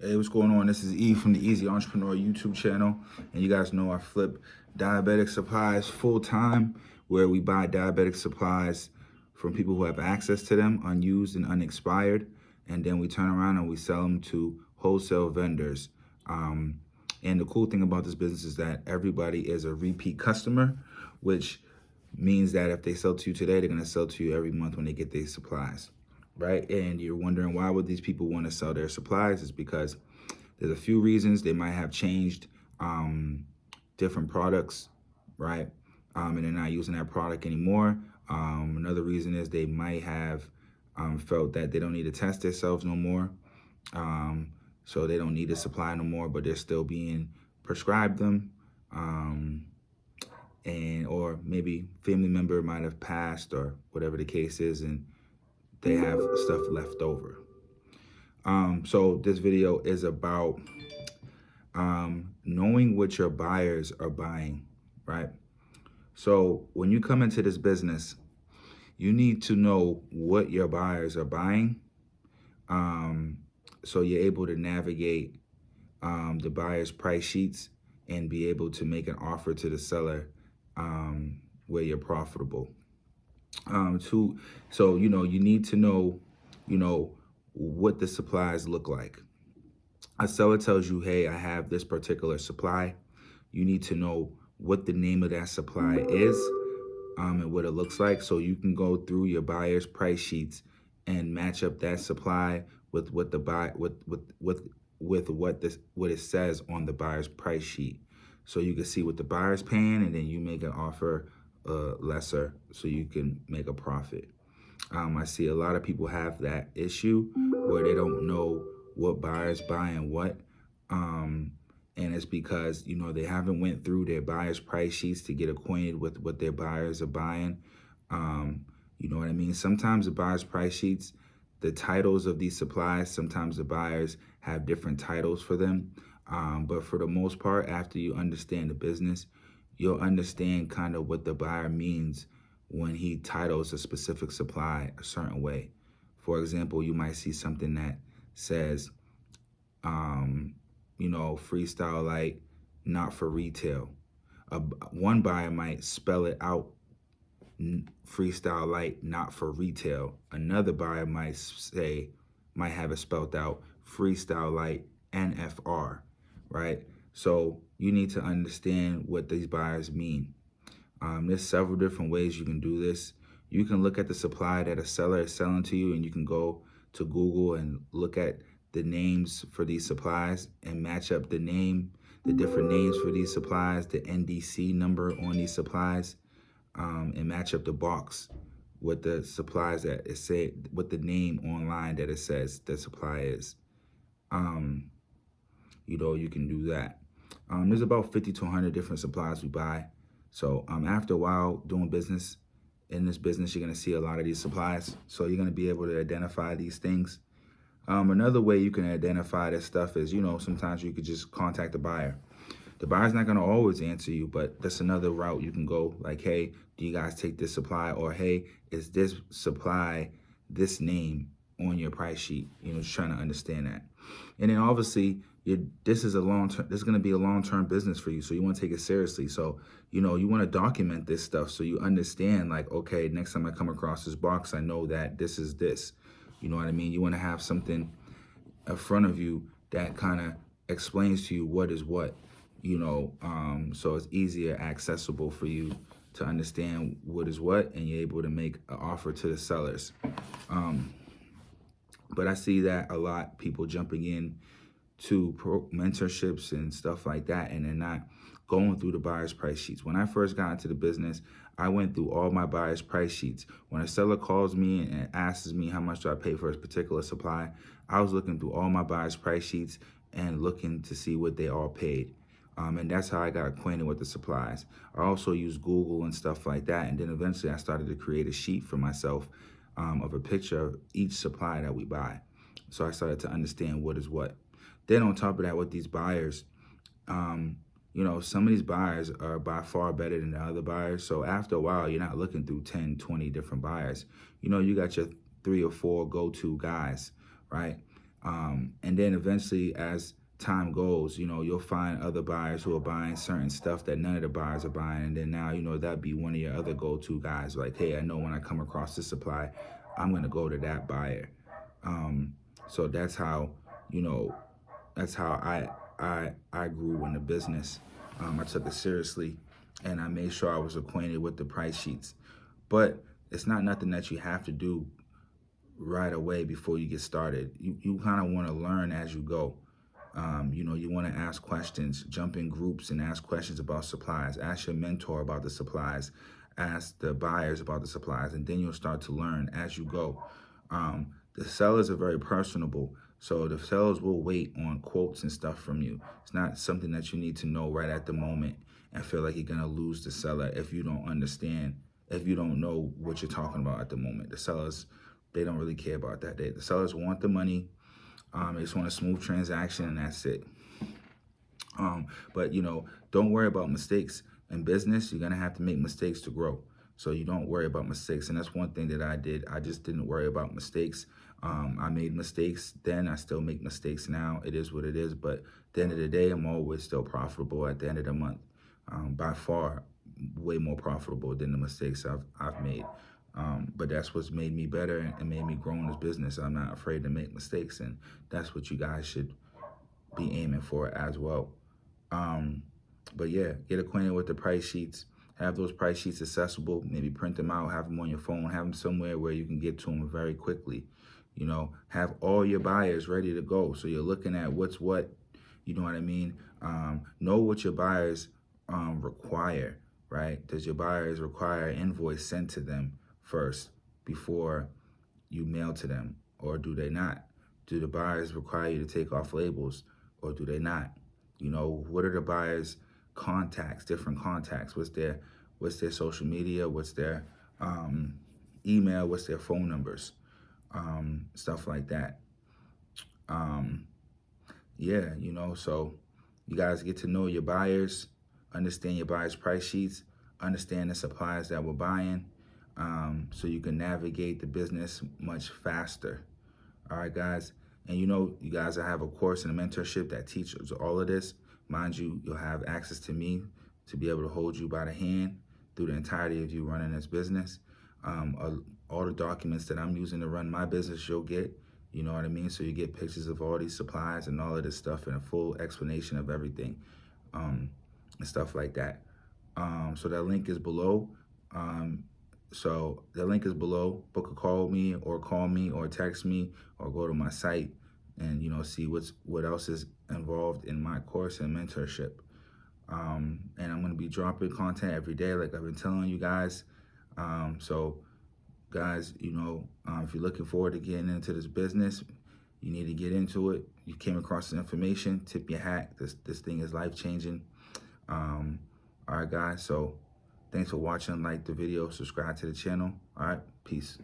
Hey, what's going on? This is E from the Easy Entrepreneur YouTube channel. And you guys know I flip diabetic supplies full time, where we buy diabetic supplies from people who have access to them, unused and unexpired. And then we turn around and we sell them to wholesale vendors. And the cool thing about this business is that everybody is a repeat customer, which means that if they sell to you today, they're going to sell to you every month when they get their supplies. Right? And you're wondering, why would these people want to sell their supplies? It's because there's a few reasons. They might have changed different products, right? And they're not using that product anymore. Another reason is they might have felt that they don't need to test themselves no more. So they don't need to supply no more, but they're still being prescribed them. Or maybe family member might have passed or whatever the case is, and they have stuff left over. So this video is about knowing what your buyers are buying, right? So when you come into this business, you need to know what your buyers are buying, so you're able to navigate the buyer's price sheets and be able to make an offer to the seller where you're profitable. So you need to know, what the supplies look like. A seller tells you, hey, I have this particular supply. You need to know what the name of that supply is, and what it looks like, so you can go through your buyer's price sheets and match up that supply with what the what it says on the buyer's price sheet, so you can see what the buyer's paying, and then you make an offer lesser so you can make a profit. I see a lot of people have that issue where they don't know what buyers buying what, and it's because they haven't went through their buyers price sheets to get acquainted with what their buyers are buying. You know what I mean? Sometimes the buyers price sheets, the titles of these supplies, sometimes the buyers have different titles for them, but for the most part, after you understand the business, you'll understand kind of what the buyer means when he titles a specific supply a certain way. For example, you might see something that says, Freestyle Light, not for retail. One buyer might spell it out, Freestyle Light, not for retail. Another buyer might have it spelled out, Freestyle Light, NFR, right? So you need to understand what these buyers mean. There's several different ways you can do this. You can look at the supply that a seller is selling to you, and you can go to Google and look at the names for these supplies and match up the different names for these supplies, the NDC number on these supplies, and match up the box with the supplies that it say, with the name online that it says the supply is. You can do that. There's about 50 to 100 different supplies we buy. So after a while doing business, in this business, you're going to see a lot of these supplies. So you're going to be able to identify these things. Another way you can identify this stuff is, sometimes you could just contact the buyer. The buyer's not going to always answer you, but that's another route you can go. Like, hey, do you guys take this supply? Or, hey, is this supply this name on your price sheet? Just trying to understand that. And then obviously, this is going to be a long-term business for you, so you want to take it seriously. So, you want to document this stuff so you understand, like, okay, next time I come across this box, I know that this is this. You know what I mean? You want to have something in front of you that kind of explains to you what is what, so it's easier accessible for you to understand what is what, and you're able to make an offer to the sellers. But I see that a lot, people jumping in to mentorships and stuff like that, and they're not going through the buyer's price sheets. When I first got into the business, I went through all my buyer's price sheets. When a seller calls me and asks me how much do I pay for a particular supply, I was looking through all my buyer's price sheets and looking to see what they all paid. And that's how I got acquainted with the supplies. I also used Google and stuff like that, and then eventually I started to create a sheet for myself of a picture of each supply that we buy. So I started to understand what is what. Then on top of that, with these buyers, some of these buyers are by far better than the other buyers. So after a while, you're not looking through 10, 20 different buyers. You got your 3 or 4 go-to guys, right? And then eventually, as time goes, you know, you'll find other buyers who are buying certain stuff that none of the buyers are buying. And then now, you know, that'd be one of your other go-to guys. Like, hey, I know when I come across this supply, I'm going to go to that buyer. So that's how, you know, that's how I grew in the business. I took it seriously, and I made sure I was acquainted with the price sheets. But it's not nothing that you have to do right away before you get started. You kind of want to learn as you go. You know, you want to ask questions, jump in groups and ask questions about supplies. Ask your mentor about the supplies. Ask the buyers about the supplies, and then you'll start to learn as you go. The sellers are very personable, so the sellers will wait on quotes and stuff from you. It's not something that you need to know right at the moment and feel like you're going to lose the seller if you don't understand, if you don't know what you're talking about at the moment. The sellers, they don't really care about that. The sellers want the money. They just want a smooth transaction, and that's it. But, you know, don't worry about mistakes. In business, you're going to have to make mistakes to grow. So you don't worry about mistakes. And that's one thing that I did. I just didn't worry about mistakes. I made mistakes then. I still make mistakes now. It is what it is. But at the end of the day, I'm always still profitable at the end of the month. By far, way more profitable than the mistakes I've made. But that's what's made me better and made me grow in this business. I'm not afraid to make mistakes. And that's what you guys should be aiming for as well. But yeah, get acquainted with the price sheets. Have those price sheets accessible. Maybe print them out, have them on your phone, have them somewhere where you can get to them very quickly. You know, have all your buyers ready to go. So you're looking at what's what, you know what I mean? Know what your buyers require, right? Does your buyers require an invoice sent to them first before you mail to them, or do they not? Do the buyers require you to take off labels, or do they not? You know, what are the buyers' contacts, different contacts? What's their social media? What's their email? What's their phone numbers? Stuff like that. Yeah, you know, so you guys get to know your buyers, understand your buyers' price sheets, understand the supplies that we're buying, so you can navigate the business much faster. All right, guys. And you know, you guys, I have a course and a mentorship that teaches all of this. Mind you, you'll have access to me to be able to hold you by the hand through the entirety of you running this business. All the documents that I'm using to run my business, you'll get, you know what I mean? So you get pictures of all these supplies and all of this stuff and a full explanation of everything, and stuff like that. So that link is below. Book a call me or call me or text me or go to my site and, you know, see what else is involved in my course and mentorship. And I'm going to be dropping content every day, like I've been telling you guys. So guys, you know, if you're looking forward to getting into this business, you need to get into it. You came across this information, tip your hat. This thing is life-changing. All right, guys, so thanks for watching. Like the video, subscribe to the channel. All right, peace.